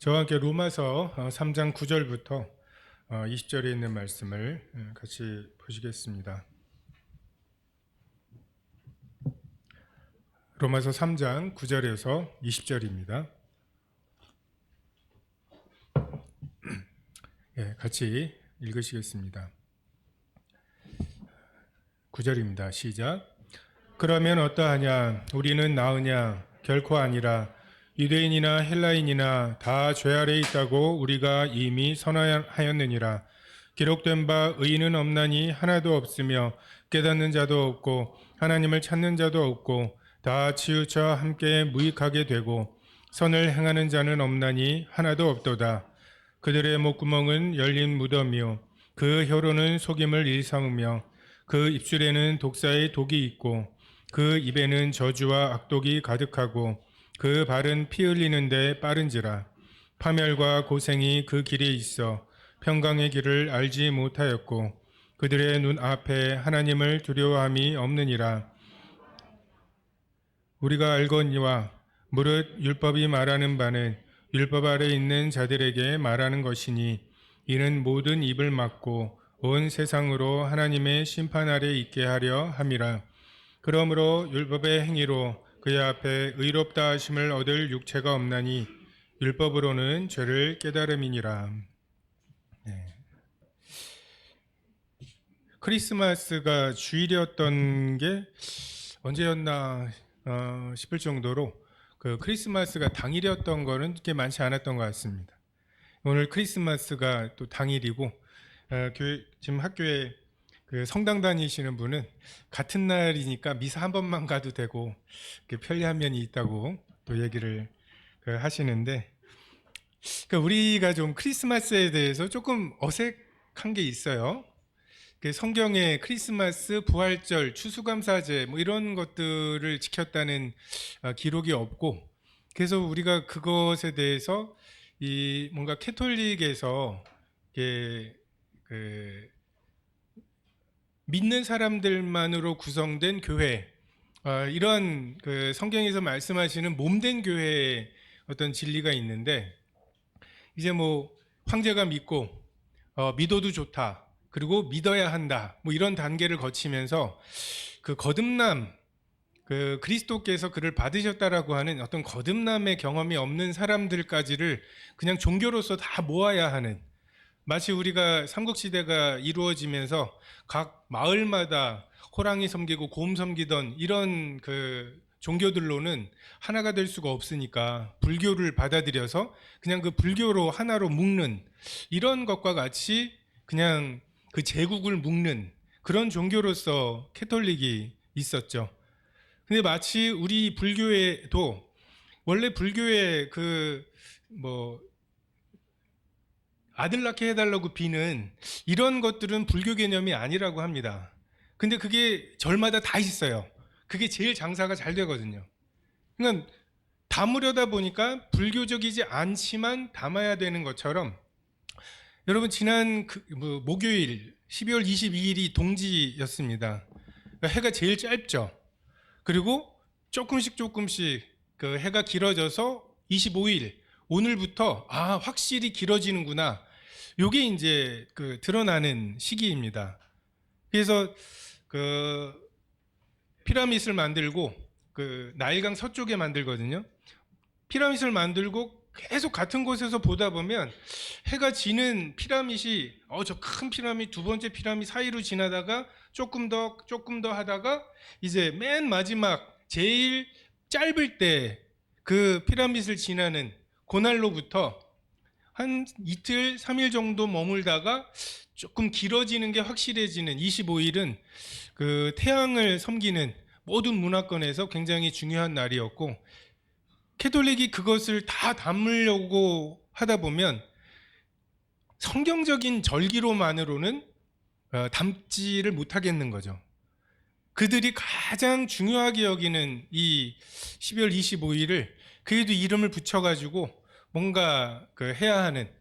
저와 함께 로마서 3장 9절부터 20절에 있는 말씀을 같이 보시겠습니다. 로마서 3장 9절에서 20절입니다. 같이 읽으시겠습니다. 9절입니다. 시작. 그러면 어떠하냐? 우리는 나으냐? 결코 아니라. 유대인이나 헬라인이나 다 죄 아래에 있다고 우리가 이미 선하였느니라. 기록된 바 의인은 없나니 하나도 없으며 깨닫는 자도 없고 하나님을 찾는 자도 없고 다 치우쳐 함께 무익하게 되고 선을 행하는 자는 없나니 하나도 없도다. 그들의 목구멍은 열린 무덤이요 그 혀로는 속임을 일삼으며 그 입술에는 독사의 독이 있고 그 입에는 저주와 악독이 가득하고 그 발은 피 흘리는데 빠른지라. 파멸과 고생이 그 길에 있어 평강의 길을 알지 못하였고 그들의 눈앞에 하나님을 두려워함이 없느니라. 우리가 알거니와 무릇 율법이 말하는 바는 율법 아래 있는 자들에게 말하는 것이니 이는 모든 입을 막고 온 세상으로 하나님의 심판 아래 있게 하려 함이라. 그러므로 율법의 행위로 그의 앞에 의롭다 하심을 얻을 육체가 없나니 율법으로는 죄를 깨달음이니라. 크리스마스가 주일이었던 게 언제였나 싶을 정도로 그 크리스마스가 당일이었던 거는 그렇게 많지 않았던 것 같습니다. 오늘 크리스마스가 또 당일이고 지금 학교에 그 성당 다니시는 분은 같은 날이니까 미사 한 번만 가도 되고 편리한 면이 있다고 또 얘기를 하시는데, 그러니까 우리가 좀 크리스마스에 대해서 조금 어색한 게 있어요. 성경에 크리스마스, 부활절, 추수감사제 뭐 이런 것들을 지켰다는 기록이 없고, 그래서 우리가 그것에 대해서 이 뭔가 캐톨릭에서 믿는 사람들만으로 구성된 교회, 이런 성경에서 말씀하시는 몸된 교회의 어떤 진리가 있는데, 이제 뭐 황제가 믿고 믿어도 좋다, 그리고 믿어야 한다, 뭐 이런 단계를 거치면서 그 거듭남, 그리스도께서 그를 받으셨다라고 하는 어떤 거듭남의 경험이 없는 사람들까지를 그냥 종교로서 다 모아야 하는, 마치 우리가 삼국시대가 이루어지면서 각 마을마다 호랑이 섬기고 곰 섬기던 이런 종교들로는 하나가 될 수가 없으니까 불교를 받아들여서 그냥 그 불교로 하나로 묶는, 이런 것과 같이 그냥 그 제국을 묶는 그런 종교로서 캐톨릭이 있었죠. 근데 마치 우리 불교에도 원래 불교의 아들 낳게 해달라고 비는 이런 것들은 불교 개념이 아니라고 합니다. 근데 그게 절마다 다 있어요. 그게 제일 장사가 잘 되거든요. 그러니까 담으려다 보니까 불교적이지 않지만 담아야 되는 것처럼, 여러분 지난 목요일 12월 22일이 동지였습니다. 해가 제일 짧죠. 그리고 조금씩 그 해가 길어져서 25일, 오늘부터 확실히 길어지는구나, 요게 이제 드러나는 시기입니다. 그래서 피라밋을 만들고 나일강 서쪽에 만들거든요. 피라밋을 만들고 계속 같은 곳에서 보다 보면 해가 지는 피라밋이 저 큰 피라밋, 두 번째 피라밋 사이로 지나다가 조금 더 하다가 이제 맨 마지막 제일 짧을 때 그 피라밋을 지나는 그날로부터 한 이틀, 3일 정도 머물다가 조금 길어지는 게 확실해지는 25일은 그 태양을 섬기는 모든 문화권에서 굉장히 중요한 날이었고, 캐톨릭이 그것을 다 담으려고 하다 보면 성경적인 절기로만으로는 담지를 못하겠는 거죠. 그들이 가장 중요하게 여기는 이 12월 25일을 그래도 이름을 붙여가지고 뭔가 해야 하는,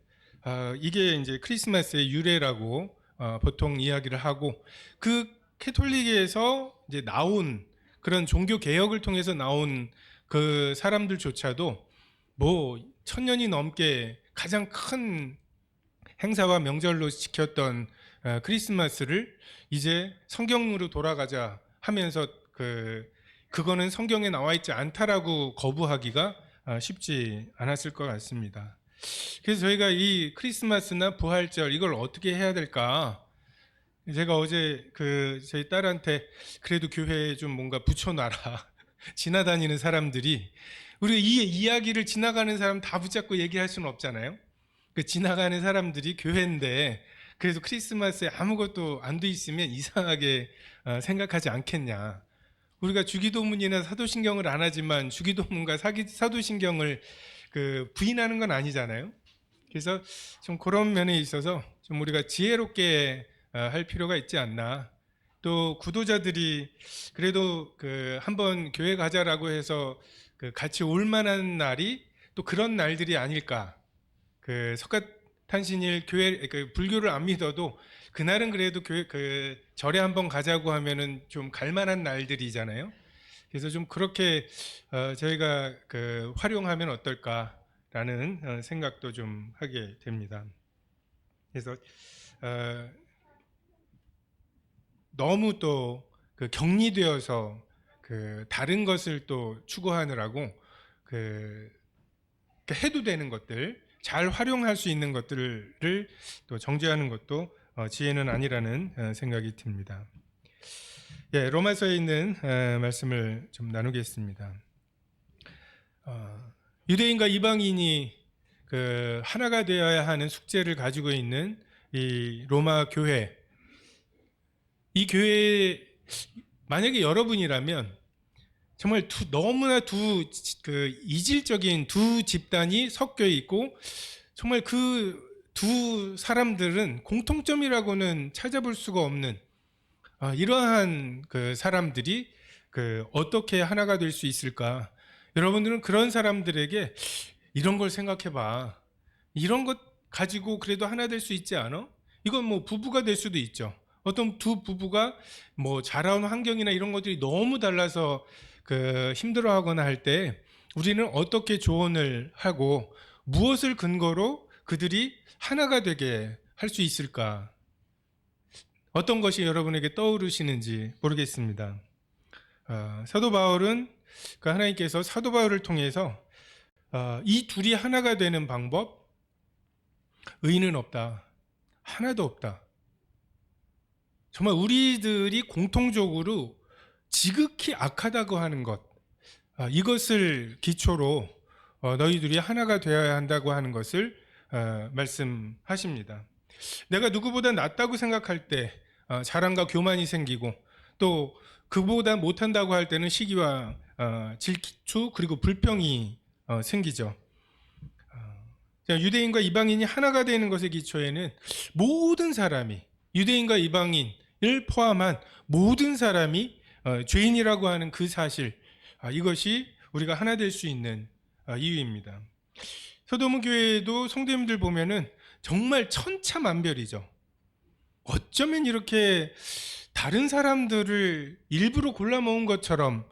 이게 이제 크리스마스의 유래라고 보통 이야기를 하고, 그 캐톨릭에서 이제 나온 그런 종교 개혁을 통해서 나온 그 사람들조차도 뭐 1000년이 넘게 가장 큰 행사와 명절로 지켰던 크리스마스를 이제 성경으로 돌아가자 하면서 그거는 성경에 나와 있지 않다라고 거부하기가 쉽지 않았을 것 같습니다. 그래서 저희가 이 크리스마스나 부활절 이걸 어떻게 해야 될까? 제가 어제 저희 딸한테 그래도 교회에 좀 뭔가 붙여놔라. 지나다니는 사람들이 우리 이 이야기를 지나가는 사람 다 붙잡고 얘기할 수는 없잖아요. 그 지나가는 사람들이 교회인데 그래도 크리스마스에 아무것도 안 돼 있으면 이상하게 생각하지 않겠냐. 우리가 주기도문이나 사도신경을 안 하지만 주기도문과 사도신경을 부인하는 건 아니잖아요. 그래서 좀 그런 면에 있어서 좀 우리가 지혜롭게 할 필요가 있지 않나. 또 구도자들이 그래도 한번 교회 가자라고 해서 같이 올 만한 날이 또 그런 날들이 아닐까. 석가탄신일 교회 불교를 안 믿어도 그날은 그래도 교회 절에 한번 가자고 하면은 좀 갈만한 날들이잖아요. 그래서 좀 그렇게 저희가 활용하면 어떨까라는 생각도 좀 하게 됩니다. 그래서 너무 또 격리되어서 다른 것을 또 추구하느라고 해도 되는 것들, 잘 활용할 수 있는 것들을 또 정죄하는 것도 지혜는 아니라는 생각이 듭니다. 예, 로마서에 있는 말씀을 좀 나누겠습니다. 유대인과 이방인이 하나가 되어야 하는 숙제를 가지고 있는 이 로마 교회, 이 교회에 만약에 여러분이라면 정말 너무나 이질적인 두 집단이 섞여 있고 정말 그 두 사람들은 공통점이라고는 찾아볼 수가 없는 이러한 사람들이 어떻게 하나가 될 수 있을까? 여러분들은 그런 사람들에게 이런 걸 생각해봐. 이런 것 가지고 그래도 하나 될 수 있지 않아? 이건 뭐 부부가 될 수도 있죠. 어떤 두 부부가 뭐 자라온 환경이나 이런 것들이 너무 달라서 힘들어하거나 할 때 우리는 어떻게 조언을 하고 무엇을 근거로 그들이 하나가 되게 할 수 있을까? 어떤 것이 여러분에게 떠오르시는지 모르겠습니다. 사도 바울은 하나님께서 사도 바울을 통해서 이 둘이 하나가 되는 방법, 의인은 없다. 하나도 없다. 정말 우리들이 공통적으로 지극히 악하다고 하는 것, 이것을 기초로 너희들이 하나가 되어야 한다고 하는 것을 말씀하십니다. 내가 누구보다 낫다고 생각할 때 자랑과 교만이 생기고 또 그보다 못한다고 할 때는 시기와 질투 그리고 불평이 생기죠. 유대인과 이방인이 하나가 되는 것의 기초에는 모든 사람이 유대인과 이방인을 포함한 모든 사람이 죄인이라고 하는 그 사실, 이것이 우리가 하나 될 수 있는 이유입니다. 서도문 교회에도 성도님들 보면은 정말 천차만별이죠. 어쩌면 이렇게 다른 사람들을 일부러 골라 모은 것처럼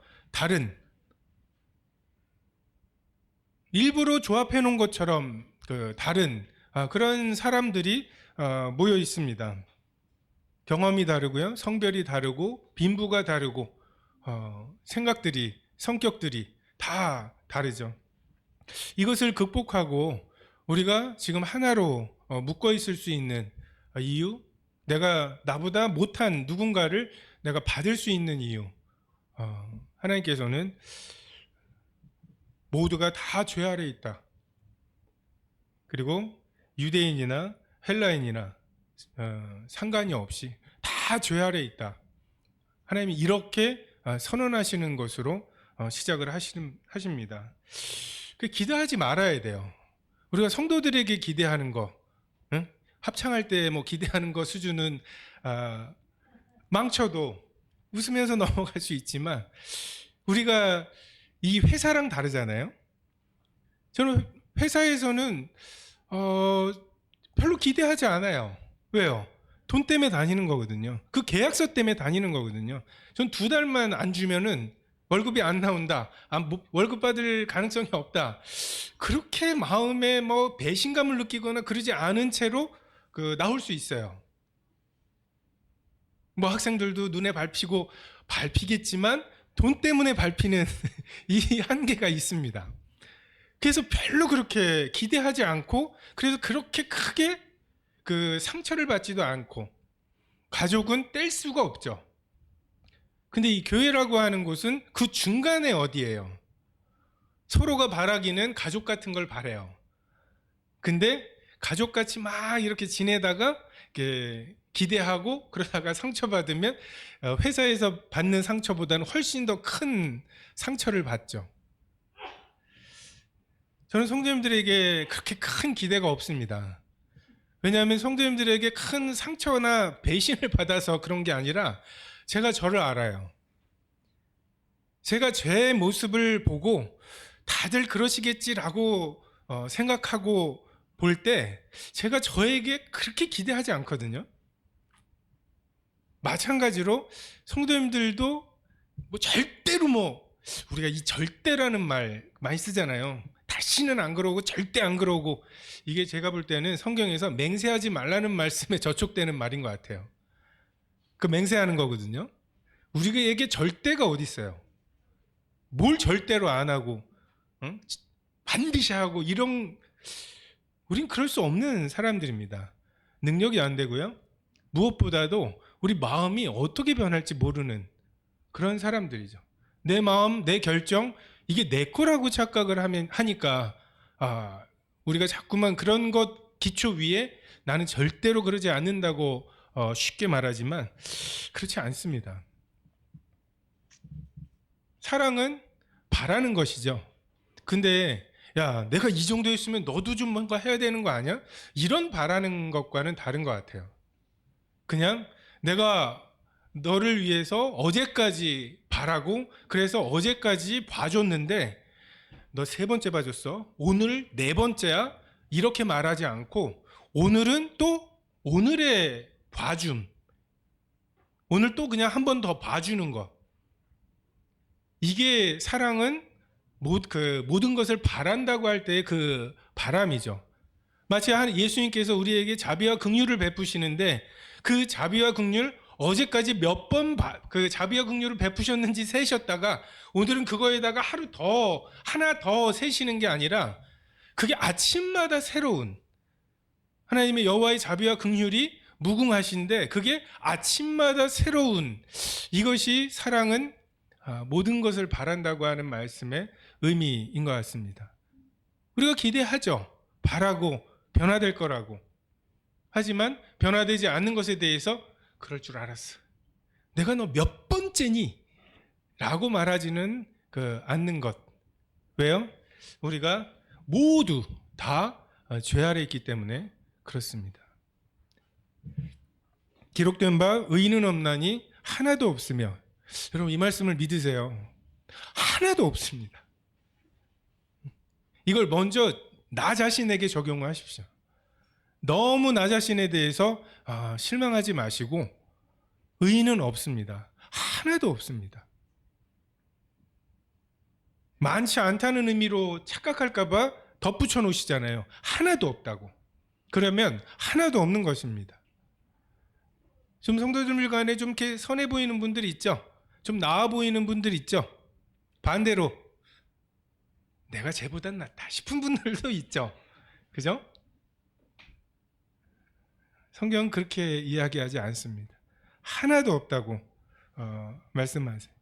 일부러 조합해 놓은 것처럼 다른 그런 사람들이 모여 있습니다. 경험이 다르고요, 성별이 다르고 빈부가 다르고 생각들이, 성격들이 다 다르죠. 이것을 극복하고 우리가 지금 하나로 묶어 있을 수 있는 이유, 나보다 못한 누군가를 내가 받을 수 있는 이유, 하나님께서는 모두가 다 죄 아래 있다. 그리고 유대인이나 헬라인이나 상관이 없이 다 죄 아래 있다. 하나님이 이렇게 선언하시는 것으로 시작을 하십니다. 기대하지 말아야 돼요. 우리가 성도들에게 기대하는 거, 합창할 때 뭐 기대하는 거 수준은 망쳐도 웃으면서 넘어갈 수 있지만 우리가 이 회사랑 다르잖아요. 저는 회사에서는 별로 기대하지 않아요. 왜요? 돈 때문에 다니는 거거든요. 그 계약서 때문에 다니는 거거든요. 전 2달만 안 주면은 월급이 안 나온다. 월급 받을 가능성이 없다. 그렇게 마음에 뭐 배신감을 느끼거나 그러지 않은 채로 나올 수 있어요. 뭐 학생들도 눈에 밟히겠지만 돈 때문에 밟히는 이 한계가 있습니다. 그래서 별로 그렇게 기대하지 않고, 그래서 그렇게 크게 상처를 받지도 않고, 가족은 뗄 수가 없죠. 근데 이 교회라고 하는 곳은 그 중간에 어디예요? 서로가 바라기는 가족 같은 걸 바래요. 근데 가족같이 막 이렇게 지내다가 이렇게 기대하고 그러다가 상처받으면 회사에서 받는 상처보다는 훨씬 더 큰 상처를 받죠. 저는 성도님들에게 그렇게 큰 기대가 없습니다. 왜냐하면 성도님들에게 큰 상처나 배신을 받아서 그런 게 아니라 제가 저를 알아요. 제가 제 모습을 보고 다들 그러시겠지라고 생각하고 볼 때 제가 저에게 그렇게 기대하지 않거든요. 마찬가지로 성도님들도 절대로 우리가 이 절대라는 말 많이 쓰잖아요. 다시는 안 그러고 절대 안 그러고, 이게 제가 볼 때는 성경에서 맹세하지 말라는 말씀에 저촉되는 말인 것 같아요. 맹세하는 거거든요. 우리에게 절대가 어디 있어요? 뭘 절대로 안 하고, 응? 반드시 하고 우린 그럴 수 없는 사람들입니다. 능력이 안 되고요. 무엇보다도 우리 마음이 어떻게 변할지 모르는 그런 사람들이죠. 내 마음, 내 결정, 이게 내 거라고 착각을 하니까 우리가 자꾸만 그런 것 기초 위에 나는 절대로 그러지 않는다고 쉽게 말하지만 그렇지 않습니다. 사랑은 바라는 것이죠. 근데 야, 내가 이 정도 했으면 너도 좀 뭔가 해야 되는 거 아니야? 이런 바라는 것과는 다른 것 같아요. 그냥 내가 너를 위해서 어제까지 바라고, 그래서 어제까지 봐줬는데 너 3번째 봐줬어. 오늘 4번째야. 이렇게 말하지 않고 오늘은 또 오늘의 봐줌. 오늘 또 그냥 한 번 더 봐주는 거. 이게 사랑은 모든 것을 바란다고 할 때의 그 바람이죠. 마치 예수님께서 우리에게 자비와 긍휼을 베푸시는데 그 자비와 긍휼, 어제까지 몇 번 그 자비와 긍휼을 베푸셨는지 세셨다가 오늘은 그거에다가 하나 더 세시는 게 아니라 그게 아침마다 새로운, 하나님의 여호와의 자비와 긍휼이 무궁하신데 그게 아침마다 새로운, 이것이 사랑은 모든 것을 바란다고 하는 말씀의 의미인 것 같습니다. 우리가 기대하죠. 바라고 변화될 거라고. 하지만 변화되지 않는 것에 대해서 그럴 줄 알았어. 내가 너 몇 번째니? 라고 말하지는 않는 것. 왜요? 우리가 모두 다 죄 아래 있기 때문에 그렇습니다. 기록된 바 의인은 없나니 하나도 없으며, 여러분 이 말씀을 믿으세요. 하나도 없습니다. 이걸 먼저 나 자신에게 적용하십시오. 너무 나 자신에 대해서 실망하지 마시고, 의인은 없습니다. 하나도 없습니다. 많지 않다는 의미로 착각할까봐 덧붙여 놓으시잖아요. 하나도 없다고. 그러면 하나도 없는 것입니다. 좀 성도들 간에 좀 이렇게 선해 보이는 분들이 있죠. 좀 나아 보이는 분들이 있죠. 반대로 내가 쟤보단 낫다 싶은 분들도 있죠. 그죠? 성경은 그렇게 이야기하지 않습니다. 하나도 없다고 말씀하세요.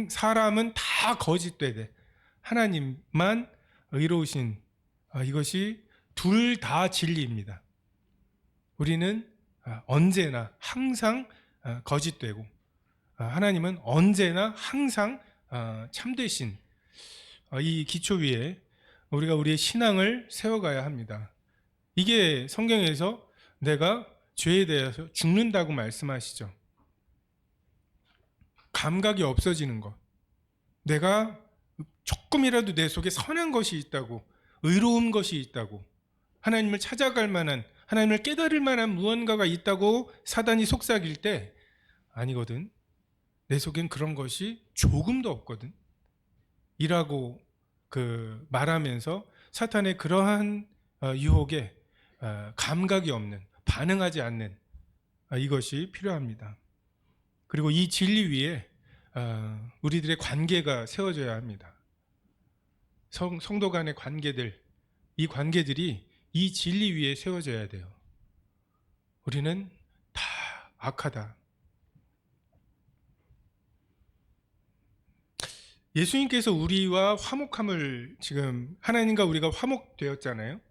사람은 다 거짓되되 하나님만 의로우신, 이것이 둘 다 진리입니다. 우리는 언제나 항상 거짓되고 하나님은 언제나 항상 참되신, 이 기초 위에 우리가 우리의 신앙을 세워가야 합니다. 이게 성경에서 내가 죄에 대해서 죽는다고 말씀하시죠. 감각이 없어지는 것. 내가 조금이라도 내 속에 선한 것이 있다고, 의로운 것이 있다고, 하나님을 찾아갈 만한, 하나님을 깨달을 만한 무언가가 있다고 사단이 속삭일 때 아니거든. 내 속엔 그런 것이 조금도 없거든. 이라고 말하면서 사탄의 그러한 유혹에 감각이 없는, 반응하지 않는 이것이 필요합니다. 그리고 이 진리 위에 우리들의 관계가 세워져야 합니다. 성도 간의 관계들, 이 관계들이 이 진리 위에 세워져야 돼요. 우리는 다 악하다. 예수님께서 우리와 화목함을, 지금 하나님과 우리가 화목되었잖아요.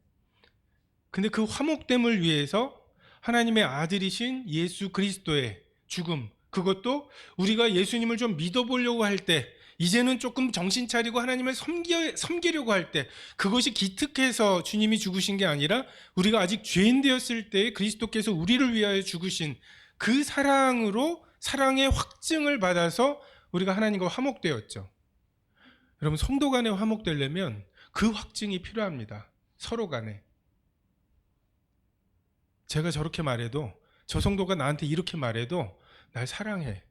근데 그 화목됨을 위해서 하나님의 아들이신 예수 그리스도의 죽음, 그것도 우리가 예수님을 좀 믿어보려고 할 때, 이제는 조금 정신 차리고 하나님을 섬기려고 할 때, 그것이 기특해서 주님이 죽으신 게 아니라 우리가 아직 죄인 되었을 때 그리스도께서 우리를 위하여 죽으신 그 사랑으로, 사랑의 확증을 받아서 우리가 하나님과 화목되었죠. 여러분, 성도 간에 화목되려면 그 확증이 필요합니다. 서로 간에. 제가 저렇게 말해도, 저 성도가 나한테 이렇게 말해도 날 사랑해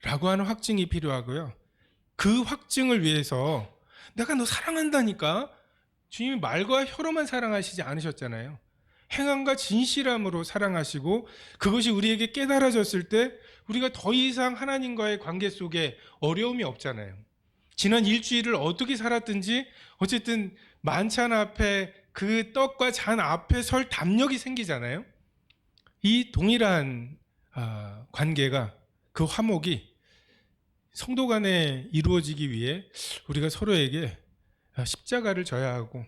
라고 하는 확증이 필요하고요. 그 확증을 위해서 내가 너 사랑한다니까, 주님이 말과 혀로만 사랑하시지 않으셨잖아요. 행함과 진실함으로 사랑하시고, 그것이 우리에게 깨달아졌을 때 우리가 더 이상 하나님과의 관계 속에 어려움이 없잖아요. 지난 일주일을 어떻게 살았든지 어쨌든 만찬 앞에, 그 떡과 잔 앞에 설 담력이 생기잖아요. 이 동일한 관계가, 그 화목이 성도 간에 이루어지기 위해 우리가 서로에게 십자가를 져야 하고,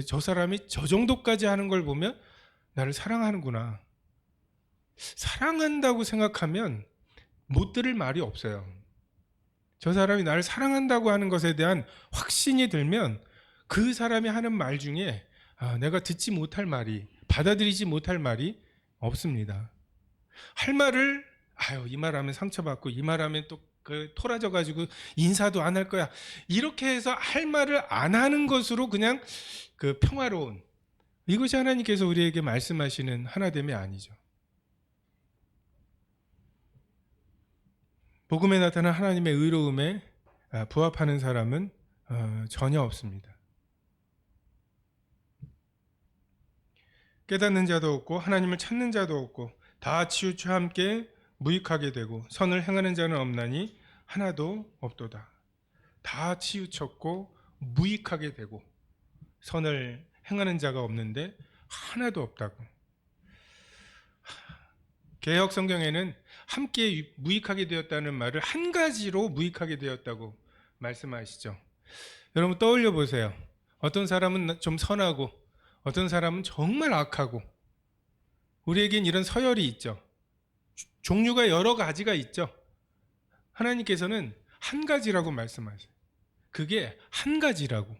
저 사람이 저 정도까지 하는 걸 보면 나를 사랑하는구나. 사랑한다고 생각하면 못 들을 말이 없어요. 저 사람이 나를 사랑한다고 하는 것에 대한 확신이 들면 그 사람이 하는 말 중에 내가 듣지 못할 말이, 받아들이지 못할 말이 없습니다. 할 말을 이 말하면 상처받고, 이 말하면 또 토라져가지고 인사도 안 할 거야, 이렇게 해서 할 말을 안 하는 것으로 그냥 평화로운, 이것이 하나님께서 우리에게 말씀하시는 하나됨이 아니죠. 복음에 나타난 하나님의 의로움에 부합하는 사람은 전혀 없습니다. 깨닫는 자도 없고 하나님을 찾는 자도 없고 다 치우쳐 함께 무익하게 되고 선을 행하는 자는 없나니 하나도 없도다. 다 치우쳤고 무익하게 되고 선을 행하는 자가 없는데 하나도 없다고. 개역 성경에는 함께 무익하게 되었다는 말을 한 가지로 무익하게 되었다고 말씀하시죠. 여러분 떠올려 보세요. 어떤 사람은 좀 선하고 어떤 사람은 정말 악하고, 우리에겐 이런 서열이 있죠. 종류가 여러 가지가 있죠. 하나님께서는 한 가지라고 말씀하세요. 그게 한 가지라고.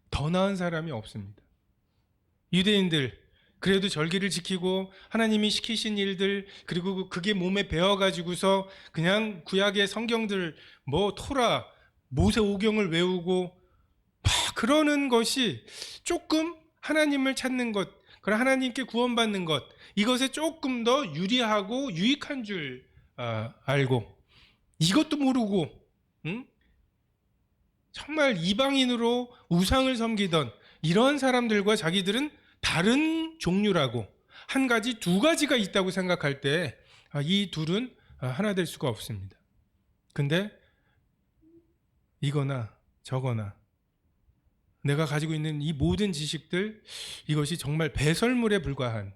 더 나은 사람이 없습니다. 유대인들 그래도 절기를 지키고 하나님이 시키신 일들, 그리고 그게 몸에 배어가지고서 그냥 구약의 성경들, 토라, 모세 오경을 외우고 막 그러는 것이 조금 하나님을 찾는 것, 그런 하나님께 구원받는 것, 이것에 조금 더 유리하고 유익한 줄 알고, 이것도 모르고 정말 이방인으로 우상을 섬기던 이런 사람들과 자기들은 다른 종류라고, 한 가지, 두 가지가 있다고 생각할 때 이 둘은 하나 될 수가 없습니다. 근데 이거나 저거나 내가 가지고 있는 이 모든 지식들, 이것이 정말 배설물에 불과한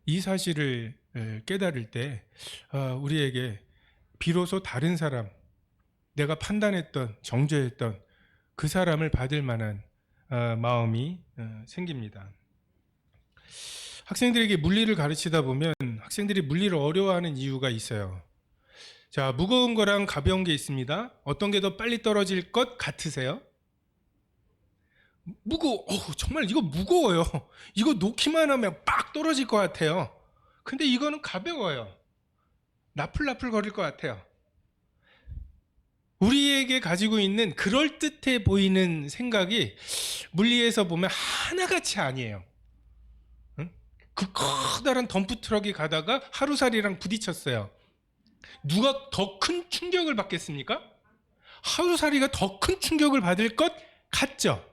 이 사실을 깨달을 때 우리에게 비로소 다른 사람, 내가 판단했던, 정죄했던 그 사람을 받을 만한 마음이 생깁니다. 학생들에게 물리를 가르치다 보면 학생들이 물리를 어려워하는 이유가 있어요. 자, 무거운 거랑 가벼운 게 있습니다. 어떤 게 더 빨리 떨어질 것 같으세요? 정말 이거 무거워요. 이거 놓기만 하면 빡 떨어질 것 같아요. 근데 이거는 가벼워요. 나풀나풀 거릴 것 같아요. 우리에게 가지고 있는 그럴듯해 보이는 생각이 물리에서 보면 하나같이 아니에요. 응? 그 커다란 덤프 트럭이 가다가 하루살이랑 부딪혔어요. 누가 더 큰 충격을 받겠습니까? 하루살이가 더 큰 충격을 받을 것 같죠.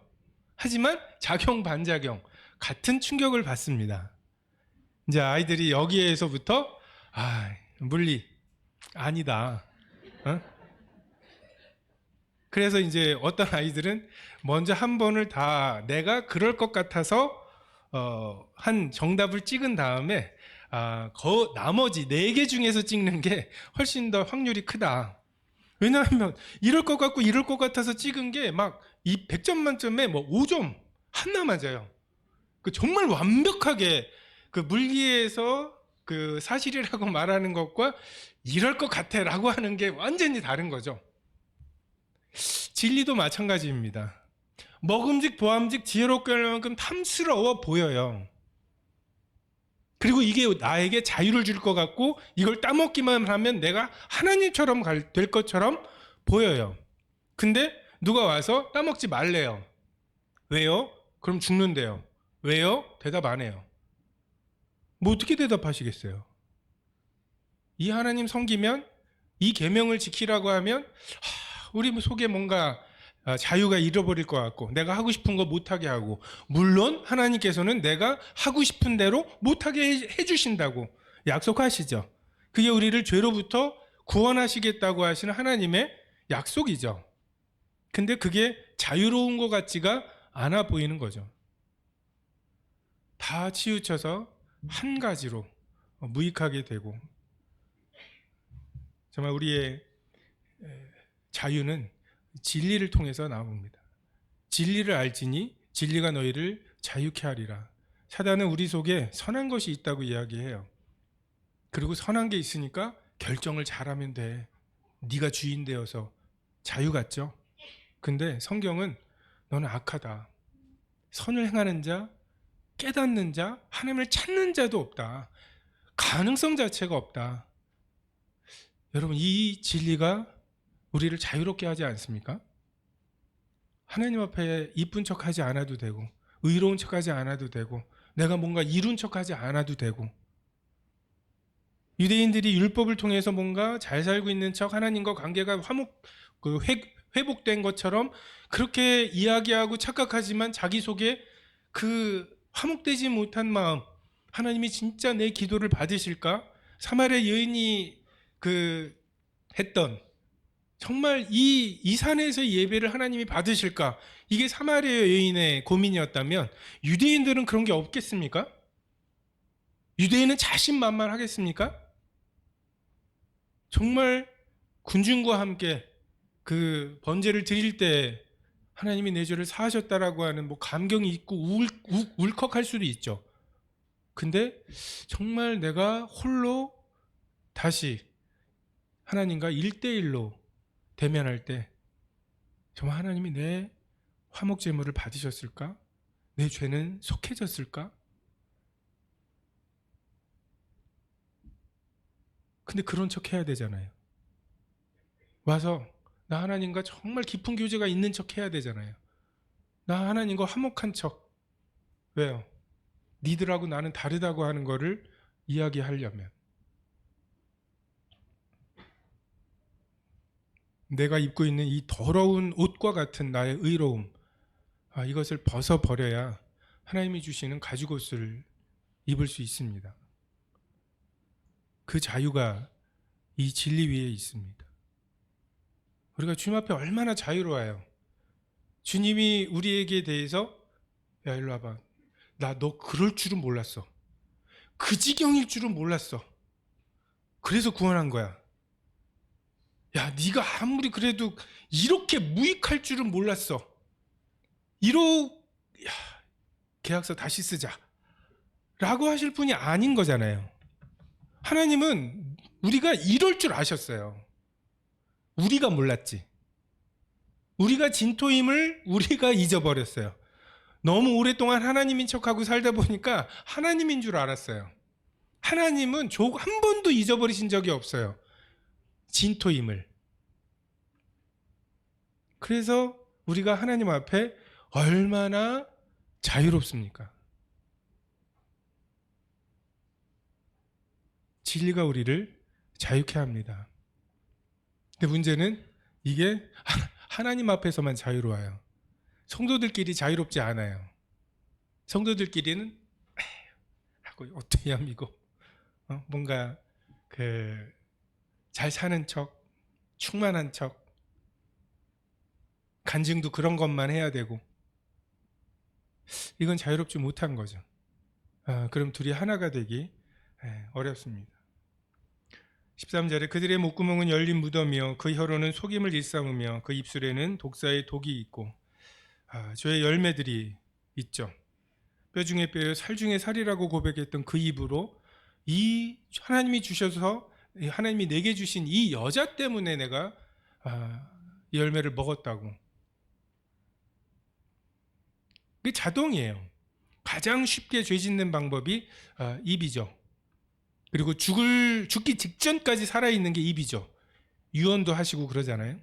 하지만 작용 반작용 같은 충격을 받습니다. 이제 아이들이 여기에서부터 물리 아니다. 어? 그래서 이제 어떤 아이들은 먼저 한 번을 다 내가 그럴 것 같아서 한 정답을 찍은 다음에 나머지 4개 중에서 찍는 게 훨씬 더 확률이 크다. 왜냐하면 이럴 것 같고 이럴 것 같아서 찍은 게 막 이 100점 만점에 뭐 5점 하나 맞아요. 그 정말 완벽하게 그 물리에서 그 사실이라고 말하는 것과 이럴 것 같아라고 하는 게 완전히 다른 거죠. 진리도 마찬가지입니다. 먹음직 보암직 지혜롭게 할 만큼 탐스러워 보여요. 그리고 이게 나에게 자유를 줄 것 같고 이걸 따먹기만 하면 내가 하나님처럼 될 것처럼 보여요. 근데 누가 와서 따먹지 말래요. 왜요? 그럼 죽는데요. 왜요? 대답 안 해요. 뭐 어떻게 대답하시겠어요? 이 하나님 섬기면, 이 계명을 지키라고 하면 우리 속에 뭔가 자유가 잃어버릴 것 같고 내가 하고 싶은 거 못하게 하고, 물론 하나님께서는 내가 하고 싶은 대로 못하게 해주신다고 약속하시죠. 그게 우리를 죄로부터 구원하시겠다고 하시는 하나님의 약속이죠. 근데 그게 자유로운 것 같지가 않아 보이는 거죠. 다 치우쳐서 한 가지로 무익하게 되고, 정말 우리의 자유는 진리를 통해서 나옵니다. 진리를 알지니 진리가 너희를 자유케 하리라. 사단은 우리 속에 선한 것이 있다고 이야기해요. 그리고 선한 게 있으니까 결정을 잘하면 돼. 네가 주인 되어서 자유 같죠? 근데 성경은 너는 악하다. 선을 행하는 자, 깨닫는 자, 하나님을 찾는 자도 없다. 가능성 자체가 없다. 여러분, 이 진리가 우리를 자유롭게 하지 않습니까? 하나님 앞에 이쁜 척하지 않아도 되고, 의로운 척하지 않아도 되고, 내가 뭔가 이룬 척하지 않아도 되고, 유대인들이 율법을 통해서 뭔가 잘 살고 있는 척 하나님과 관계가 회복된 것처럼 그렇게 이야기하고 착각하지만 자기 속에 그 화목되지 못한 마음, 하나님이 진짜 내 기도를 받으실까? 사마리아 여인이 했던 정말 이 산에서 예배를 하나님이 받으실까? 이게 사마리아 여인의 고민이었다면 유대인들은 그런 게 없겠습니까? 유대인은 자신만만하겠습니까? 정말 군중과 함께 그 번제를 드릴 때 하나님이 내 죄를 사하셨다라고 하는 뭐 감경이 있고 울컥할 수도 있죠. 근데 정말 내가 홀로 다시 하나님과 1대1로 대면할 때 정말 하나님이 내 화목제물을 받으셨을까? 내 죄는 속해졌을까? 근데 그런 척 해야 되잖아요. 와서 나 하나님과 정말 깊은 교제가 있는 척 해야 되잖아요. 나 하나님과 화목한 척. 왜요? 니들하고 나는 다르다고 하는 거를 이야기하려면. 내가 입고 있는 이 더러운 옷과 같은 나의 의로움, 이것을 벗어버려야 하나님이 주시는 가죽옷을 입을 수 있습니다. 그 자유가 이 진리 위에 있습니다. 우리가 주님 앞에 얼마나 자유로워요. 주님이 우리에게 대해서 야 일로 와봐. 나 너 그럴 줄은 몰랐어. 그 지경일 줄은 몰랐어. 그래서 구원한 거야. 야 네가 아무리 그래도 이렇게 무익할 줄은 몰랐어. 계약서 다시 쓰자 라고 하실 분이 아닌 거잖아요. 하나님은 우리가 이럴 줄 아셨어요. 우리가 몰랐지. 우리가 진토임을 우리가 잊어버렸어요. 너무 오랫동안 하나님인 척하고 살다 보니까 하나님인 줄 알았어요. 하나님은 한 번도 잊어버리신 적이 없어요. 진토임을. 그래서 우리가 하나님 앞에 얼마나 자유롭습니까? 진리가 우리를 자유케 합니다. 근데 문제는 이게 하나님 앞에서만 자유로워요. 성도들끼리 자유롭지 않아요. 성도들끼리는 하고 어떻게 합니까? 뭔가 잘 사는 척, 충만한 척, 간증도 그런 것만 해야 되고, 이건 자유롭지 못한 거죠. 그럼 둘이 하나가 되기 어렵습니다. 13절에 그들의 목구멍은 열린 무덤이요 그 혀로는 속임을 일삼으며 그 입술에는 독사의 독이 있고 죄의 열매들이 있죠. 뼈 중에 뼈요 살 중에 살이라고 고백했던 그 입으로 이 하나님이 주셔서 하나님이 내게 주신 이 여자 때문에 내가 이 열매를 먹었다고. 그게 자동이에요. 가장 쉽게 죄 짓는 방법이 입이죠. 그리고 죽기 직전까지 살아있는 게 입이죠. 유언도 하시고 그러잖아요.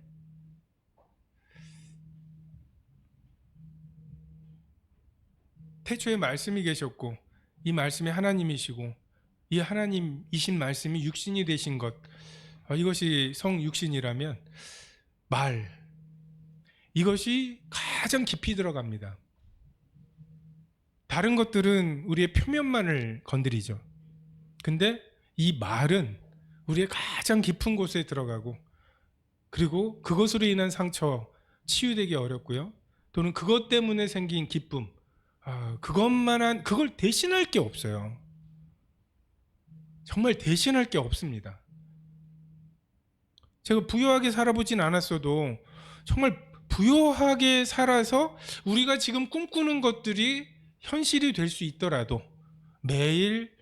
태초에 말씀이 계셨고 이 말씀이 하나님이시고 이 하나님이신 말씀이 육신이 되신 것, 이것이 성육신이라면 말, 이것이 가장 깊이 들어갑니다. 다른 것들은 우리의 표면만을 건드리죠. 근데 이 말은 우리의 가장 깊은 곳에 들어가고, 그리고 그것으로 인한 상처 치유되기 어렵고요. 또는 그것 때문에 생긴 기쁨, 그걸 대신할 게 없어요. 정말 대신할 게 없습니다. 제가 부유하게 살아보진 않았어도 정말 부유하게 살아서 우리가 지금 꿈꾸는 것들이 현실이 될 수 있더라도 매일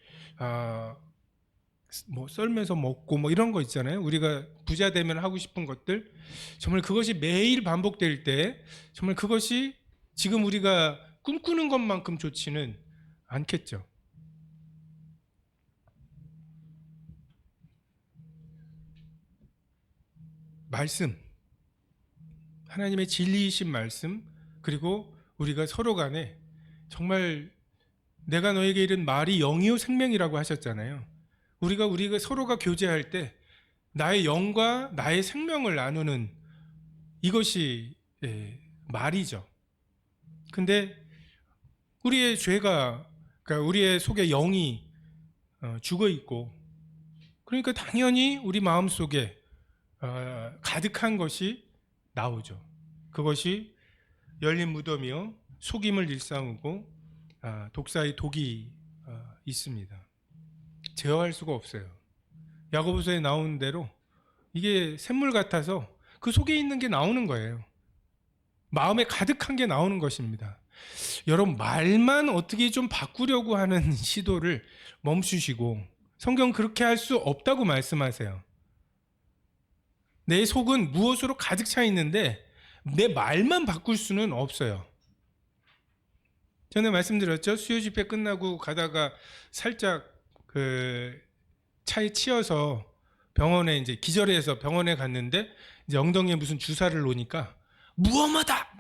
뭐 썰면서 먹고 뭐 이런 거 있잖아요. 우리가 부자 되면 하고 싶은 것들, 정말 그것이 매일 반복될 때 정말 그것이 지금 우리가 꿈꾸는 것만큼 좋지는 않겠죠. 말씀, 하나님의 진리이신 말씀, 그리고 우리가 서로 간에 정말 내가 너에게 이른 말이 영이요 생명이라고 하셨잖아요. 우리가 서로가 교제할 때 나의 영과 나의 생명을 나누는 이것이 말이죠. 근데 우리의 죄가, 그러니까 우리의 속에 영이 죽어 있고, 그러니까 당연히 우리 마음 속에 가득한 것이 나오죠. 그것이 열린 무덤이요 속임을 일삼고 독사의 독이 있습니다. 제어할 수가 없어요. 야고보서에 나오는 대로 이게 샘물 같아서 그 속에 있는 게 나오는 거예요. 마음에 가득한 게 나오는 것입니다. 여러분, 말만 어떻게 좀 바꾸려고 하는 시도를 멈추시고, 성경 그렇게 할 수 없다고 말씀하세요. 내 속은 무엇으로 가득 차 있는데 내 말만 바꿀 수는 없어요. 전에 말씀드렸죠. 수요 집회 끝나고 가다가 살짝 차에 치여서 병원에 이제 기절해서 병원에 갔는데 이제 엉덩이에 무슨 주사를 놓으니까 무엄하다.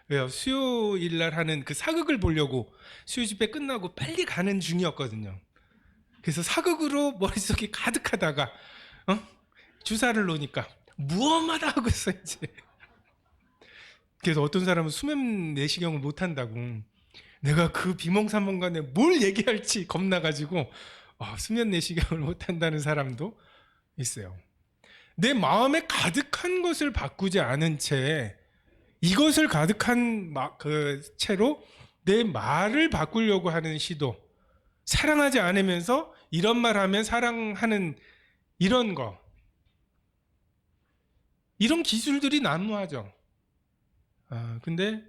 왜요? 수요일 날 하는 그 사극을 보려고 수요 집회 끝나고 빨리 가는 중이었거든요. 그래서 사극으로 머릿속이 가득하다가 주사를 놓으니까 무엄하다 하고 있어요. 이제. 그래서 어떤 사람은 수면 내시경을 못 한다고, 내가 그 비몽사몽간에 뭘 얘기할지 겁나가지고 수면 내시경을 못 한다는 사람도 있어요. 내 마음에 가득한 것을 바꾸지 않은 채, 이것을 가득한 채로 내 말을 바꾸려고 하는 시도, 사랑하지 않으면서 이런 말 하면 사랑하는 이런 거, 이런 기술들이 난무하죠. 근데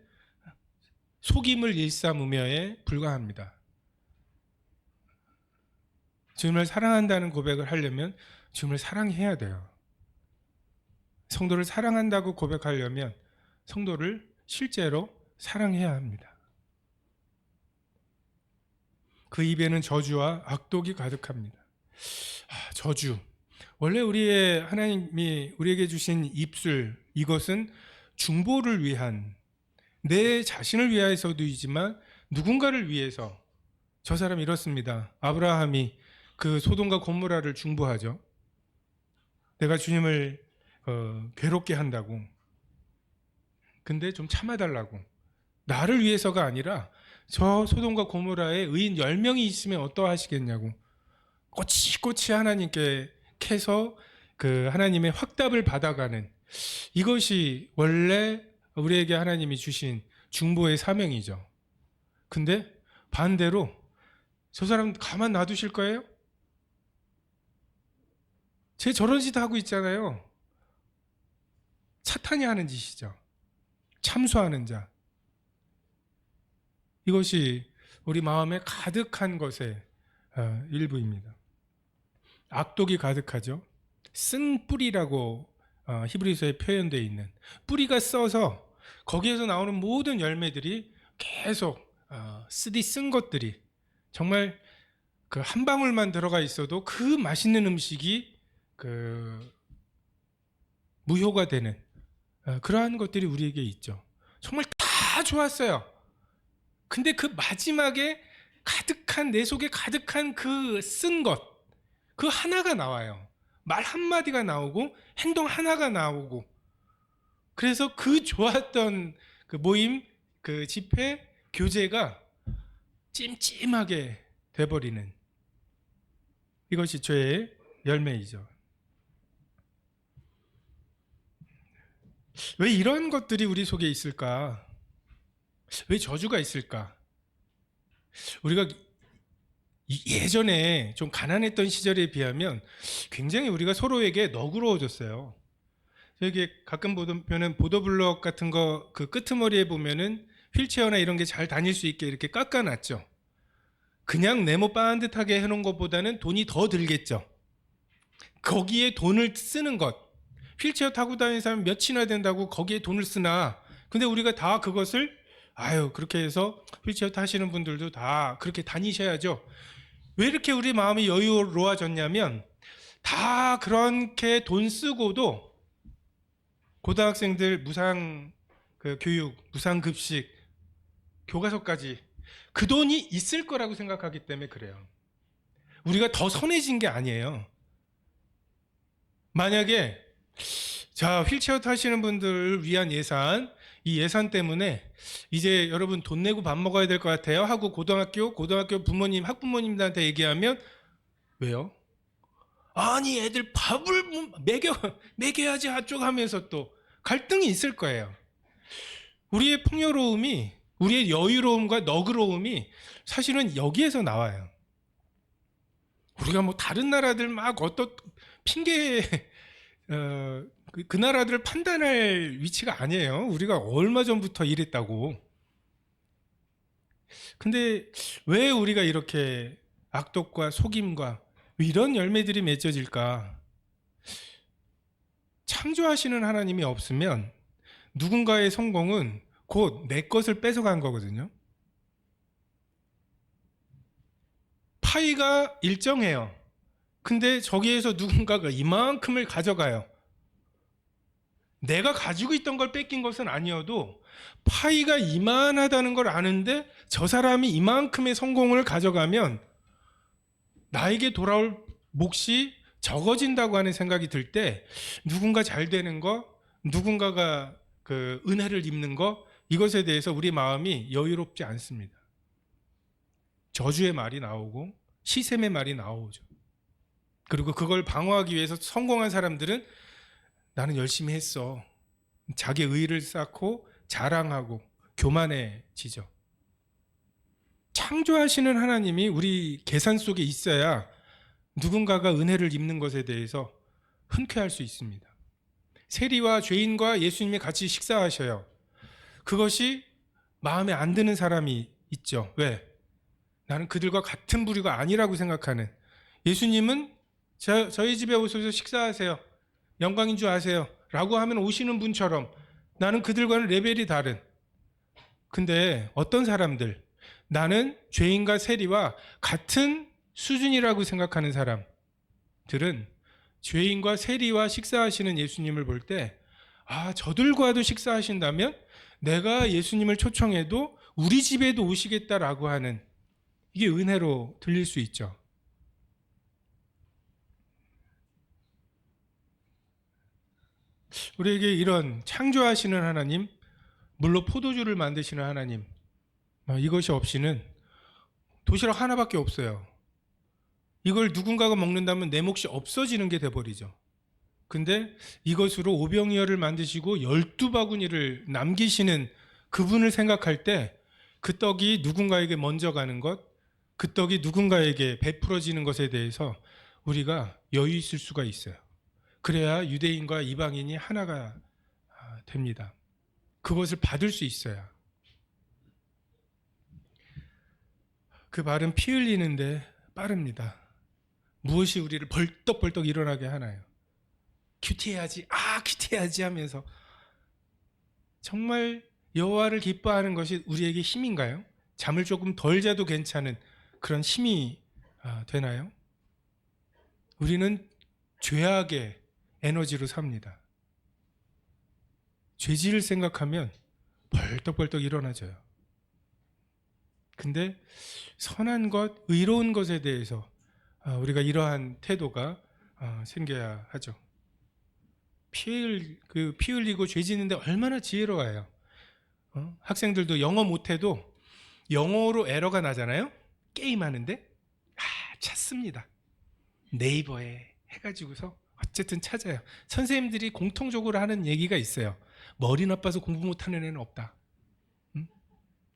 속임을 일삼으며에 불과합니다. 주님을 사랑한다는 고백을 하려면 주님을 사랑해야 돼요. 성도를 사랑한다고 고백하려면 성도를 실제로 사랑해야 합니다. 그 입에는 저주와 악독이 가득합니다. 저주. 원래 하나님이 우리에게 주신 입술, 이것은 중보를 위한, 내 자신을 위해서도이지만 누군가를 위해서, 저 사람 이렇습니다. 아브라함이 그 소돔과 고모라를 중보하죠. 내가 주님을 괴롭게 한다고. 근데 좀 참아달라고. 나를 위해서가 아니라 저 소돔과 고모라에 의인 10명이 있으면 어떠하시겠냐고. 꼬치꼬치 하나님께 캐서 그 하나님의 확답을 받아가는, 이것이 원래 우리에게 하나님이 주신 중보의 사명이죠. 근데 반대로 저 사람 가만 놔두실 거예요? 쟤 저런 짓 하고 있잖아요. 사탄이 하는 짓이죠. 참소하는 자. 이것이 우리 마음에 가득한 것의 일부입니다. 악독이 가득하죠. 쓴 뿌리라고 히브리서에 표현되어 있는, 뿌리가 써서 거기에서 나오는 모든 열매들이 계속 쓰디 쓴 것들이 정말 그 한 방울만 들어가 있어도 그 맛있는 음식이 그 무효가 되는 그러한 것들이 우리에게 있죠. 정말 다 좋았어요. 근데 그 마지막에 가득한, 내 속에 가득한 그 쓴 것, 그 하나가 나와요. 말 한마디가 나오고 행동 하나가 나오고, 그래서 그 좋았던 그 모임, 그 집회, 교제가 찜찜하게 돼버리는, 이것이 죄의 열매이죠. 왜 이런 것들이 우리 속에 있을까? 왜 저주가 있을까? 우리가 예전에 좀 가난했던 시절에 비하면 굉장히 우리가 서로에게 너그러워졌어요. 여기 가끔 보면 보도블록 같은 거 그 끄트머리에 보면은 휠체어나 이런 게 잘 다닐 수 있게 이렇게 깎아놨죠. 그냥 네모 반듯하게 해놓은 것보다는 돈이 더 들겠죠. 거기에 돈을 쓰는 것. 휠체어 타고 다니는 사람 몇이나 된다고 거기에 돈을 쓰나. 근데 우리가 다 그것을 그렇게 해서 휠체어 타시는 분들도 다 그렇게 다니셔야죠. 왜 이렇게 우리 마음이 여유로워졌냐면, 다 그렇게 돈 쓰고도 고등학생들 무상 교육, 무상 급식, 교과서까지 그 돈이 있을 거라고 생각하기 때문에 그래요. 우리가 더 선해진 게 아니에요. 만약에 휠체어 타시는 분들을 위한 예산, 이 예산 때문에 이제 여러분 돈 내고 밥 먹어야 될 것 같아요 하고 고등학교 부모님, 학부모님들한테 얘기하면, 왜요? 아니 애들 밥을 먹여야지 하쪽 하면서 또 갈등이 있을 거예요. 우리의 풍요로움이, 우리의 여유로움과 너그러움이 사실은 여기에서 나와요. 우리가 뭐 다른 나라들 막 어떤 핑계 그 나라들을 판단할 위치가 아니에요. 우리가 얼마 전부터 이랬다고. 근데 왜 우리가 이렇게 악독과 속임과 이런 열매들이 맺어질까? 창조하시는 하나님이 없으면 누군가의 성공은 곧 내 것을 뺏어간 거거든요. 파이가 일정해요. 근데 저기에서 누군가가 이만큼을 가져가요. 내가 가지고 있던 걸 뺏긴 것은 아니어도 파이가 이만하다는 걸 아는데 저 사람이 이만큼의 성공을 가져가면 나에게 돌아올 몫이 적어진다고 하는 생각이 들 때, 누군가 잘 되는 거, 누군가가 그 은혜를 입는 거, 이것에 대해서 우리 마음이 여유롭지 않습니다. 저주의 말이 나오고 시샘의 말이 나오죠. 그리고 그걸 방어하기 위해서 성공한 사람들은 나는 열심히 했어. 자기 의의를 쌓고 자랑하고 교만해지죠. 창조하시는 하나님이 우리 계산 속에 있어야 누군가가 은혜를 입는 것에 대해서 흔쾌할 수 있습니다. 세리와 죄인과 예수님이 같이 식사하셔요. 그것이 마음에 안 드는 사람이 있죠. 왜? 나는 그들과 같은 부류가 아니라고 생각하는. 예수님은 저희 집에 오셔서 식사하세요. 영광인 줄 아세요. 라고 하면 오시는 분처럼 나는 그들과는 레벨이 다른. 근데 어떤 사람들, 나는 죄인과 세리와 같은 수준이라고 생각하는 사람들은 죄인과 세리와 식사하시는 예수님을 볼 때, 저들과도 식사하신다면 내가 예수님을 초청해도 우리 집에도 오시겠다라고 하는, 이게 은혜로 들릴 수 있죠. 우리에게 이런 창조하시는 하나님, 물로 포도주를 만드시는 하나님, 이것이 없이는 도시락 하나밖에 없어요. 이걸 누군가가 먹는다면 내 몫이 없어지는 게 돼버리죠. 근데 이것으로 오병이어를 만드시고 12바구니를 남기시는 그분을 생각할 때 그 떡이 누군가에게 먼저 가는 것, 그 떡이 누군가에게 베풀어지는 것에 대해서 우리가 여유 있을 수가 있어요. 그래야 유대인과 이방인이 하나가 됩니다. 그것을 받을 수 있어야. 그 말은 피 흘리는데 빠릅니다. 무엇이 우리를 벌떡벌떡 일어나게 하나요? 큐티해야지, 큐티해야지 하면서 정말 여호와를 기뻐하는 것이 우리에게 힘인가요? 잠을 조금 덜 자도 괜찮은 그런 힘이 되나요? 우리는 죄악의 에너지로 삽니다. 죄질을 생각하면 벌떡벌떡 일어나져요. 근데 선한 것, 의로운 것에 대해서 우리가 이러한 태도가 생겨야 하죠. 피 흘리고 죄 짓는데 얼마나 지혜로워요. 학생들도 영어 못해도 영어로 에러가 나잖아요. 게임하는데 찾습니다. 네이버에 해가지고서 어쨌든 찾아요. 선생님들이 공통적으로 하는 얘기가 있어요. 머리 나빠서 공부 못하는 애는 없다.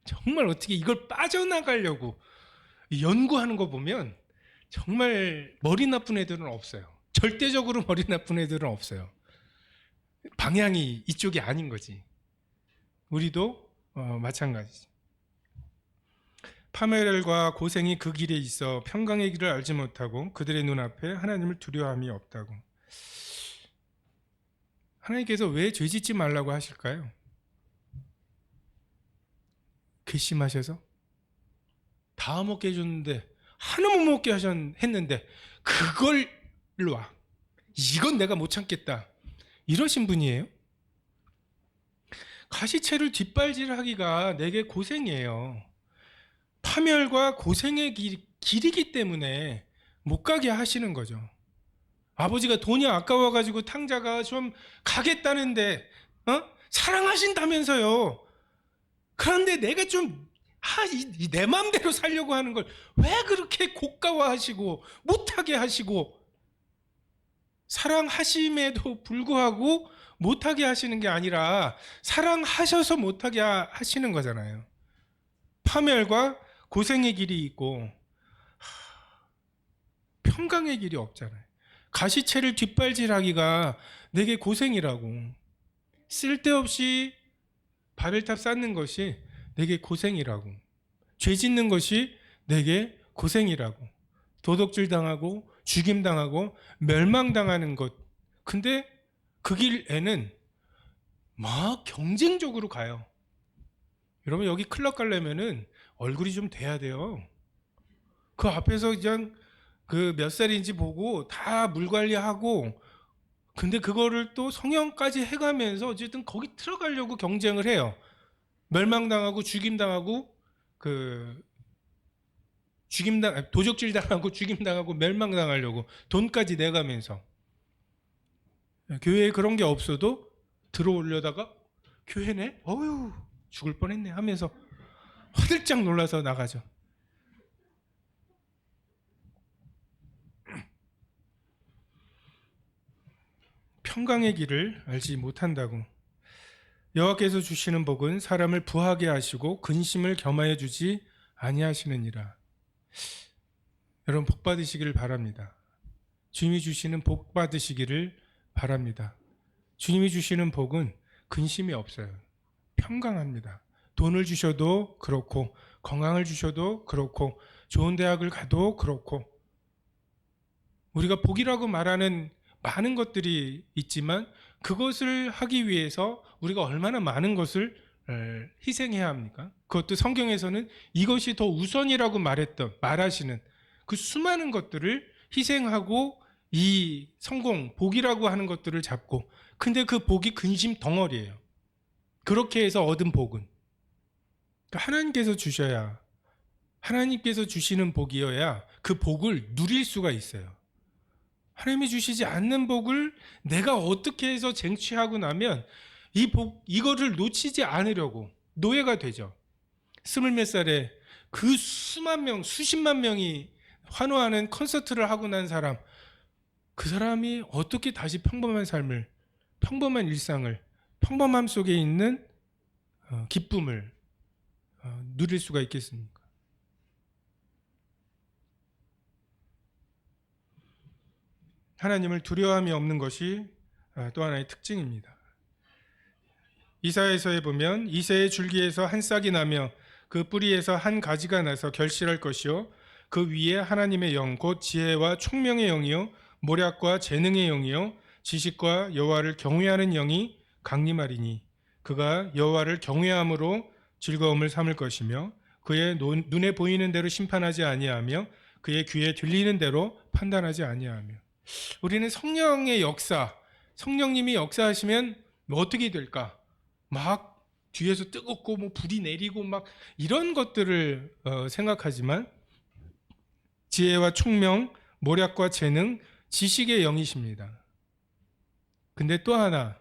정말 어떻게 이걸 빠져나가려고 연구하는 거 보면 정말 머리 나쁜 애들은 없어요. 절대적으로 머리 나쁜 애들은 없어요. 방향이 이쪽이 아닌 거지. 우리도 마찬가지지. 파멜과 고생이 그 길에 있어 평강의 길을 알지 못하고 그들의 눈앞에 하나님을 두려워함이 없다고. 하나님께서 왜 죄짓지 말라고 하실까요? 괘씸하셔서? 다 먹게 해줬는데 하나 못 먹게 했는데 그걸 와. 이건 내가 못 참겠다. 이러신 분이에요? 가시채를 뒷발질하기가 내게 고생이에요. 파멸과 고생의 길이기 때문에 못 가게 하시는 거죠. 아버지가 돈이 아까워가지고 탕자가 좀 가겠다는데 사랑하신다면서요. 그런데 내가 좀 내 마음대로 살려고 하는 걸 왜 그렇게 고가화하시고 못하게 하시고, 사랑하심에도 불구하고 못하게 하시는 게 아니라 사랑하셔서 못하게 하시는 거잖아요. 파멸과 고생의 길이 있고 평강의 길이 없잖아요. 가시채를 뒷발질하기가 내게 고생이라고. 쓸데없이 바벨탑 쌓는 것이 내게 고생이라고. 죄 짓는 것이 내게 고생이라고. 도둑질 당하고 죽임 당하고 멸망당하는 것. 근데 그 길에는 막 경쟁적으로 가요. 여러분, 여기 클럽 가려면은 얼굴이 좀 돼야 돼요. 그 앞에서 그냥 그 몇 살인지 보고 다 물 관리하고, 근데 그거를 또 성형까지 해가면서 어쨌든 거기 들어가려고 경쟁을 해요. 멸망당하고 죽임당하고 도적질 당하고 죽임당하고 멸망당하려고 돈까지 내가면서. 교회에 그런 게 없어도 들어오려다가 교회네? 어휴 죽을 뻔했네 하면서 화들짝 놀라서 나가죠. 평강의 길을 알지 못한다고. 여호와께서 주시는 복은 사람을 부하게 하시고 근심을 겸하여 주지 아니하시느니라. 여러분, 복 받으시기를 바랍니다. 주님이 주시는 복 받으시기를 바랍니다. 주님이 주시는 복은 근심이 없어요. 평강합니다. 돈을 주셔도 그렇고, 건강을 주셔도 그렇고, 좋은 대학을 가도 그렇고, 우리가 복이라고 말하는 많은 것들이 있지만 그것을 하기 위해서 우리가 얼마나 많은 것을 희생해야 합니까? 그것도 성경에서는 이것이 더 우선이라고 말하시는 그 수많은 것들을 희생하고 이 성공, 복이라고 하는 것들을 잡고, 근데 그 복이 근심 덩어리예요. 그렇게 해서 얻은 복은 하나님께서 주셔야, 하나님께서 주시는 복이어야 그 복을 누릴 수가 있어요. 하나님이 주시지 않는 복을 내가 어떻게 해서 쟁취하고 나면 이거를 놓치지 않으려고 노예가 되죠. 스물 몇 살에 그 수만 명, 수십만 명이 환호하는 콘서트를 하고 난 사람, 그 사람이 어떻게 다시 평범한 삶을, 평범한 일상을, 평범함 속에 있는 기쁨을 누릴 수가 있겠습니까? 하나님을 두려움이 없는 것이 또 하나의 특징입니다. 이사야서에 보면 이새의 줄기에서 한 싹이 나며 그 뿌리에서 한 가지가 나서 결실할 것이요 그 위에 하나님의 영 곧 지혜와 총명의 영이요 모략과 재능의 영이요 지식과 여호와를 경외하는 영이 강림하리니 그가 여호와를 경외함으로 즐거움을 삼을 것이며 그의 눈에 보이는 대로 심판하지 아니하며 그의 귀에 들리는 대로 판단하지 아니하며. 우리는 성령의 역사, 성령님이 역사하시면 어떻게 될까? 막 뒤에서 뜨겁고 뭐 불이 내리고 막 이런 것들을 생각하지만 지혜와 총명, 모략과 재능, 지식의 영이십니다. 근데 또 하나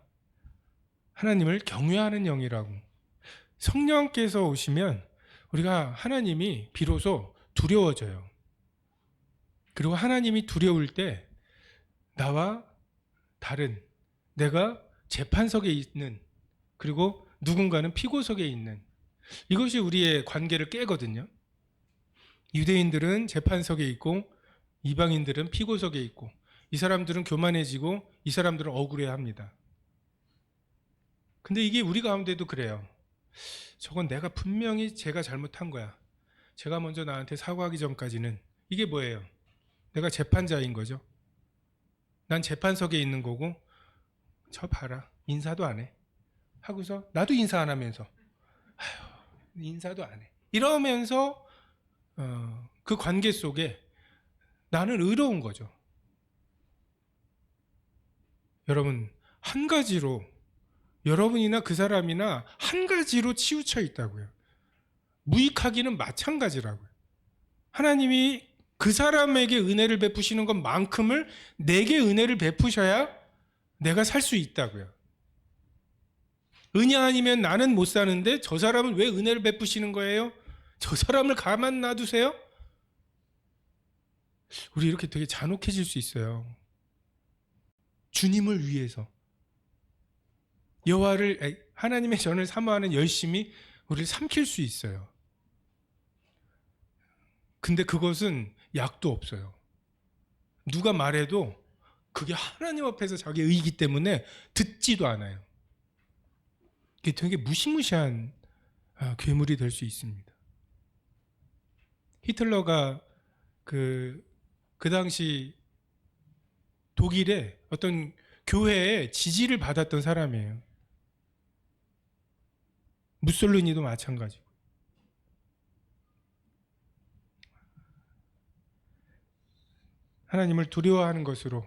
하나님을 경외하는 영이라고. 성령께서 오시면 우리가 하나님이 비로소 두려워져요. 그리고 하나님이 두려울 때 나와 다른 내가 재판석에 있는 그리고 누군가는 피고석에 있는 이것이 우리의 관계를 깨거든요. 유대인들은 재판석에 있고 이방인들은 피고석에 있고 이 사람들은 교만해지고 이 사람들은 억울해합니다. 근데 이게 우리 가운데도 그래요. 저건 내가 분명히 제가 잘못한 거야. 제가 먼저 나한테 사과하기 전까지는 이게 뭐예요? 내가 재판자인 거죠. 난 재판석에 있는 거고 저 봐라 인사도 안 해. 하고서 나도 인사 안 하면서 아휴, 인사도 안 해. 이러면서 그 관계 속에 나는 의로운 거죠. 여러분 한 가지로 여러분이나 그 사람이나 한 가지로 치우쳐 있다고요. 무익하기는 마찬가지라고요. 하나님이 그 사람에게 은혜를 베푸시는 것만큼을 내게 은혜를 베푸셔야 내가 살 수 있다고요. 은혜 아니면 나는 못 사는데 저 사람은 왜 은혜를 베푸시는 거예요? 저 사람을 가만 놔두세요? 우리 이렇게 되게 잔혹해질 수 있어요. 주님을 위해서 여호와를 하나님의 전을 사모하는 열심이 우리를 삼킬 수 있어요. 근데 그것은 약도 없어요. 누가 말해도 그게 하나님 앞에서 자기 의이기 때문에 듣지도 않아요. 그게 되게 무시무시한 괴물이 될 수 있습니다. 히틀러가 그 당시 독일의 어떤 교회에 지지를 받았던 사람이에요. 무솔리니도 마찬가지고. 하나님을 두려워하는 것으로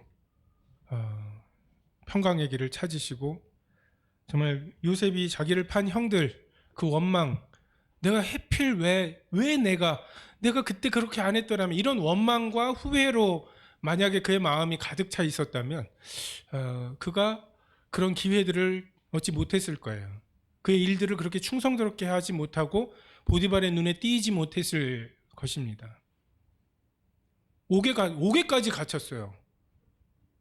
평강의 길을 찾으시고 정말 요셉이 자기를 판 형들 그 원망 내가 해필 왜 내가 그때 그렇게 안 했더라면 이런 원망과 후회로 만약에 그의 마음이 가득 차 있었다면 그가 그런 기회들을 얻지 못했을 거예요. 그의 일들을 그렇게 충성스럽게 하지 못하고 보디발의 눈에 띄지 못했을 것입니다. 5개까지 갇혔어요.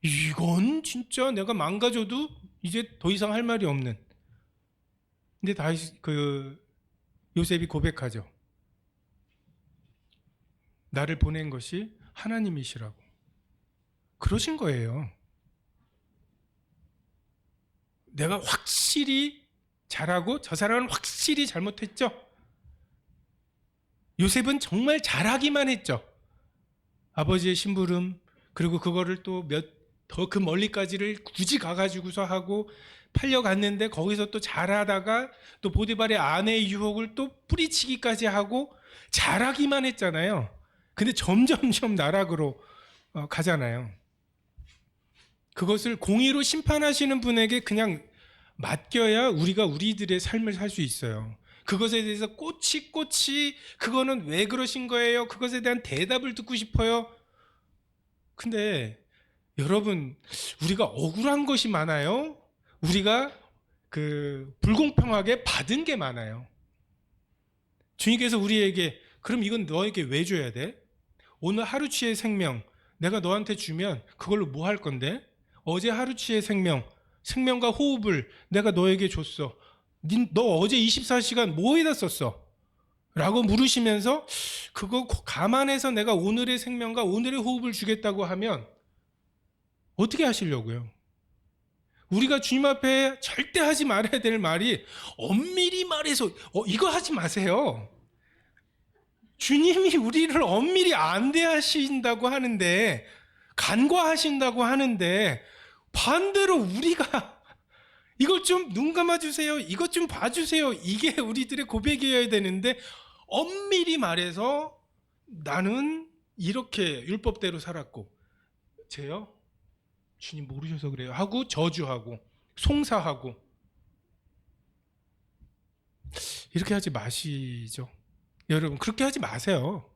이건 진짜 내가 망가져도 이제 더 이상 할 말이 없는. 근데 다시 요셉이 고백하죠. 나를 보낸 것이 하나님이시라고. 그러신 거예요. 내가 확실히 잘하고 저 사람은 확실히 잘못했죠. 요셉은 정말 잘하기만 했죠. 아버지의 심부름 그리고 그거를 또 더 그 멀리까지를 굳이 가가지고서 하고 팔려갔는데 거기서 또 잘하다가 또 보디발의 아내의 유혹을 또 뿌리치기까지 하고 잘하기만 했잖아요. 근데 점점점 나락으로 가잖아요. 그것을 공의로 심판하시는 분에게 그냥 맡겨야 우리가 우리들의 삶을 살 수 있어요. 그것에 대해서 꼬치 그거는 왜 그러신 거예요? 그것에 대한 대답을 듣고 싶어요. 근데 여러분, 우리가 억울한 것이 많아요? 우리가 불공평하게 받은 게 많아요. 주님께서 우리에게 그럼 이건 너에게 왜 줘야 돼? 오늘 하루치의 생명 내가 너한테 주면 그걸로 뭐 할 건데? 어제 하루치의 생명과 호흡을 내가 너에게 줬어. 너 어제 24시간 뭐에다 썼어? 라고 물으시면서 그거 감안해서 내가 오늘의 생명과 오늘의 호흡을 주겠다고 하면 어떻게 하시려고요? 우리가 주님 앞에 절대 하지 말아야 될 말이 엄밀히 말해서 이거 하지 마세요. 주님이 우리를 엄밀히 안대하신다고 하는데, 간과하신다고 하는데, 반대로 우리가 이걸 좀 눈 감아주세요, 이것 좀 봐주세요, 이게 우리들의 고백이어야 되는데, 엄밀히 말해서 나는 이렇게 율법대로 살았고, 쟤요? 주님 모르셔서 그래요 하고 저주하고 송사하고, 이렇게 하지 마시죠. 여러분, 그렇게 하지 마세요.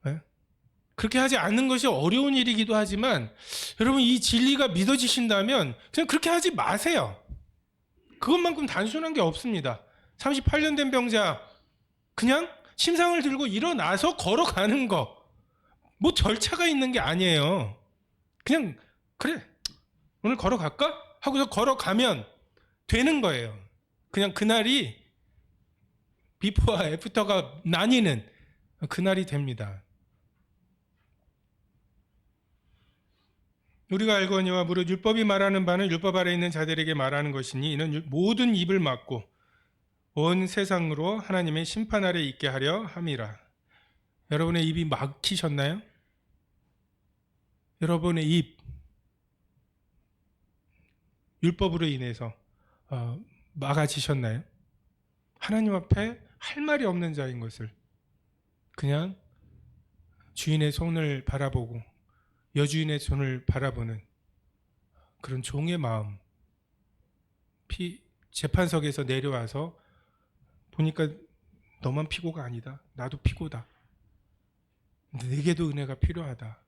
네? 그렇게 하지 않는 것이 어려운 일이기도 하지만, 여러분, 이 진리가 믿어지신다면 그냥 그렇게 하지 마세요. 그것만큼 단순한 게 없습니다. 38년 된 병자 그냥 침상을 들고 일어나서 걸어가는 거, 뭐 절차가 있는 게 아니에요. 그냥 그래 오늘 걸어갈까? 하고서 걸어가면 되는 거예요. 그냥 그날이 비포와 애프터가 나뉘는 그날이 됩니다. 우리가 알거니와 무릇 율법이 말하는 바는 율법 아래 있는 자들에게 말하는 것이니 이는 모든 입을 막고 온 세상으로 하나님의 심판 아래 있게 하려 함이라. 여러분의 입이 막히셨나요? 여러분의 입, 율법으로 인해서 막아지셨나요? 하나님 앞에 할 말이 없는 자인 것을 그냥 주인의 손을 바라보고 여주인의 손을 바라보는 그런 종의 마음, 재판석에서 내려와서 보니까 너만 피고가 아니다, 나도 피고다, 내게도 은혜가 필요하다.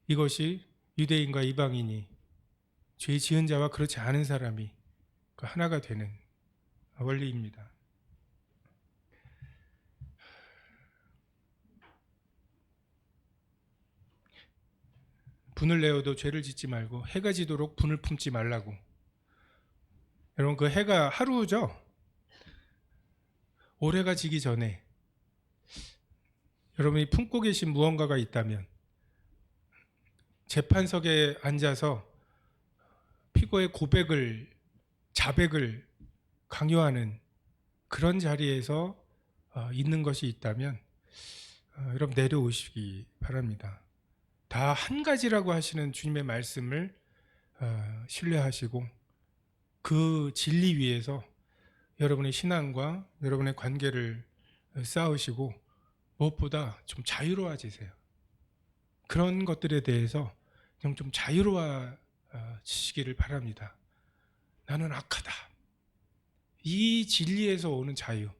이것이 유대인과 이방인이, 죄 지은 자와 그렇지 않은 사람이 하나가 되는 원리입니다. 분을 내어도 죄를 짓지 말고 해가 지도록 분을 품지 말라고. 여러분, 그 해가 하루죠? 올해가 지기 전에 여러분이 품고 계신 무언가가 있다면 재판석에 앉아서 피고의 고백을, 자백을 강요하는 그런 자리에서 있는 것이 있다면 여러분 내려오시기 바랍니다. 다 한 가지라고 하시는 주님의 말씀을 신뢰하시고 그 진리 위에서 여러분의 신앙과 여러분의 관계를 쌓으시고 무엇보다 좀 자유로워지세요. 그런 것들에 대해서 좀 자유로워지시기를 바랍니다. 나는 악하다. 이 진리에서 오는 자유,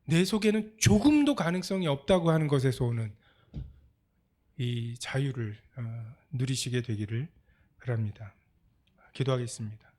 내 속에는 조금도 가능성이 없다고 하는 것에서 오는 이 자유를 누리시게 되기를 바랍니다. 기도하겠습니다.